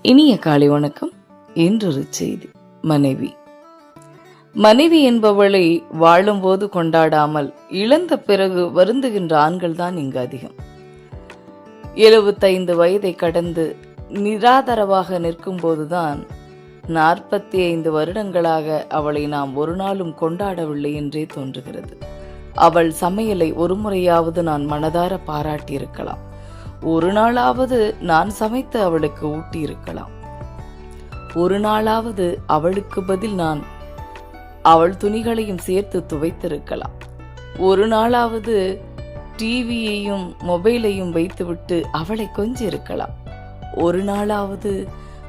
இனிய காலை வணக்கம். இன்றொரு செய்தி. மனைவி என்பவளை வாழும்போது கொண்டாடாமல் இழந்த பிறகு வருந்துகின்ற ஆண்கள் தான் இங்கு அதிகம். 75 வயதை கடந்து நிராதரவாக நிற்கும் போதுதான் 45 வருடங்களாக அவளை நாம் ஒரு நாளும் கொண்டாடவில்லை என்றே தோன்றுகிறது. அவள் சமையலை ஒரு முறையாவது நான் மனதார பாராட்டியிருக்கலாம். ஒரு நாளாவது நான் சமைத்து அவளுக்கு ஊட்டி இருக்கலாம். ஒரு நாளாவது அவளுக்கு பதில் நான் அவள் துணிகளையும் சேர்த்து துவைத்திருக்கலாம். ஒரு நாளாவது டிவியையும் மொபைலையும் வைத்துவிட்டு அவளை கொஞ்சிருக்கலாம். ஒரு நாளாவது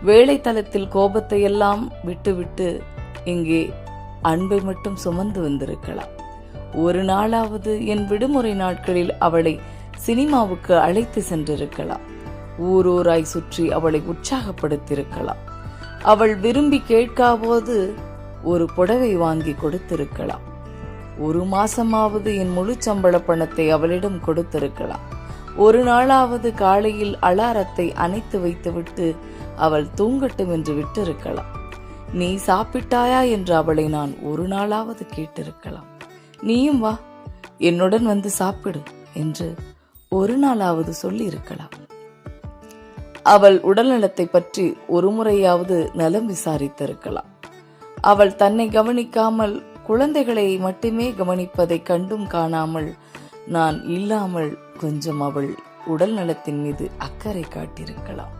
வேலை தளத்தில் கோபத்தை எல்லாம் விட்டுவிட்டு இங்கே அன்பை மட்டும் சுமந்து வந்திருக்கலாம். ஒரு நாளாவது என் விடுமுறை நாட்களில் அவளை சினிமாவுக்கு அழைத்து சென்றிருக்கலாம். ஊரூராய் சுற்றி அவளை உற்சாகப்படுத்தியிருக்கலாம். அவள் விரும்பி கேட்காபோது ஒரு புடவை வாங்கி கொடுத்திருக்கலாம். ஒரு மாசமாவது என் முழு சம்பள பணத்தை அவளிடம் கொடுத்திருக்கலாம். ஒரு நாளாவது காலையில் அலாரத்தை அணைத்து வைத்துவிட்டு அவள் தூங்கட்டும் என்று விட்டிருக்கலாம். நீ சாப்பிட்டாயா என்று அவளை நான் ஒரு நாளாவது கேட்டிருக்கலாம். நீயும் வா, என்னுடன் வந்து சாப்பிடு என்று ஒரு நாளாவது சொல்லி இருக்கலாம். அவள் உடல்நலத்தை பற்றி ஒரு முறையாவது நலம் விசாரித்திருக்கலாம். அவள் தன்னை கவனிக்காமல் குழந்தைகளை மட்டுமே கவனிப்பதை கண்டும் காணாமல் நான் இல்லாமல் கொஞ்சம் அவள் உடல் நலத்தின் மீது அக்கறை காட்டியிருக்கலாம்.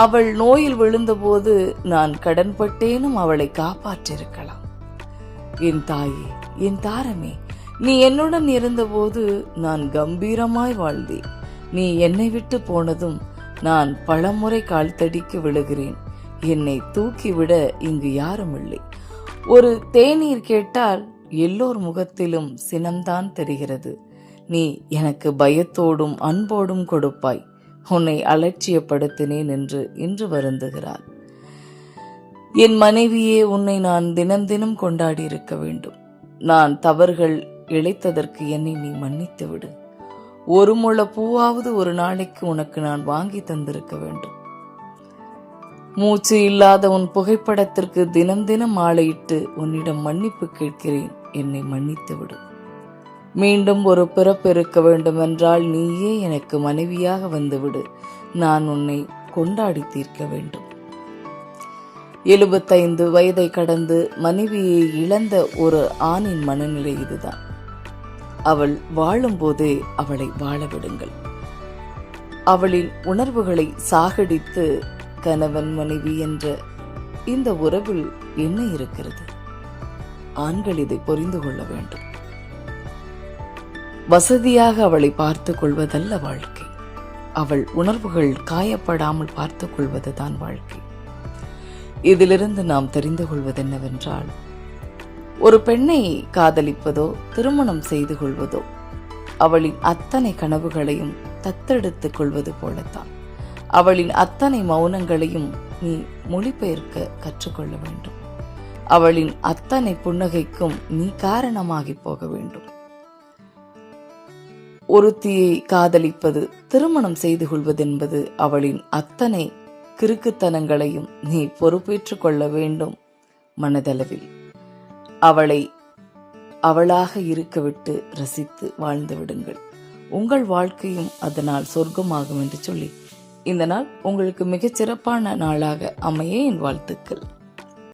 அவள் நோயில் விழுந்தபோது நான் கடன்பட்டேனும் அவளை காப்பாற்றிருக்கலாம். என் தாயே, என் தாரமே, நீ என்னுடன் இருந்தபோது நான் கம்பீரமாய் வாழ்ந்தேன். நீ என்னை விட்டு போனதும் நான் பலமுறை கால் தடிக்கு விழுகிறேன். என்னை தூக்கிவிட இங்கு யாரும் இல்லை. ஒரு தேநீர் கேட்டால் எல்லோர் முகத்திலும் சினம்தான் தெரிகிறது. நீ எனக்கு பயத்தோடும் அன்போடும் கொடுப்பாய். உன்னை அலட்சியப்படுத்தினேன் என்று இன்று வருந்துகிறார். என் மனைவியே, உன்னை நான் தினம் தினம் கொண்டாடி இருக்க வேண்டும். நான் தவறுகள் இழைத்ததற்கு என்னை நீ மன்னித்து விடு. ஒரு முழ பூவாவது ஒரு நாளைக்கு உனக்கு நான் வாங்கி தந்திருக்க வேண்டும். மூச்சு இல்லாத உன் புகைப்படத்திற்கு தினம் தினம் மாலையிட்டு உன்னிடம் மன்னிப்பு கேட்கிறேன். என்னை மன்னித்து விடு. மீண்டும் ஒரு பிறப்பு இருக்க வேண்டும் என்றால் நீயே எனக்கு மனைவியாக வந்துவிடு. நான் உன்னை கொண்டாடி தீர்க்க வேண்டும். 75 வயதை கடந்து மனைவியை இழந்த ஒரு ஆணின் மனநிலை இதுதான். அவள் வாழும் போதே அவளை வாழ விடுங்கள். அவளின் உணர்வுகளை சாகடித்து கணவன் மனைவி என்ற இந்த உறவில் என்ன இருக்கிறது? ஆண்கள் இதை புரிந்து கொள்ள வேண்டும். வசதியாக அவளை பார்த்துக் கொள்வதல்ல வாழ்க்கை. அவள் உணர்வுகள் காயப்படாமல் பார்த்துக் கொள்வதுதான் வாழ்க்கை. இதிலிருந்து நாம் தெரிந்து கொள்வது என்னவென்றால், ஒரு பெண்ணை காதலிப்பதோ திருமணம் செய்து கொள்வதோ அவளின் அத்தனை கனவுகளையும் தத்தெடுத்துக் கொள்வது போலத்தான். அவளின் அத்தனை மௌனங்களையும் நீ மொழிபெயர்க்க கற்றுக்கொள்ள வேண்டும். அவளின் அத்தனை புன்னகைக்கும் நீ காரணமாகி போக வேண்டும். ஒருத்தியை காதலிப்பது, திருமணம் செய்து கொள்வது என்பது அவளின் அத்தனை கிறுக்குத்தனங்களையும் நீ பொறுப்பேற்றுக் கொள்ள வேண்டும். மனதளவில் அவளை அவளாக இருக்க விட்டு ரசித்து வாழ்ந்து விடுங்கள். உங்கள் வாழ்க்கையும் அதனால் சொர்க்கமாகும் என்று சொல்லி இந்த நாள் உங்களுக்கு மிகச் சிறப்பான நாளாக அமைய என் வாழ்த்துக்கள்.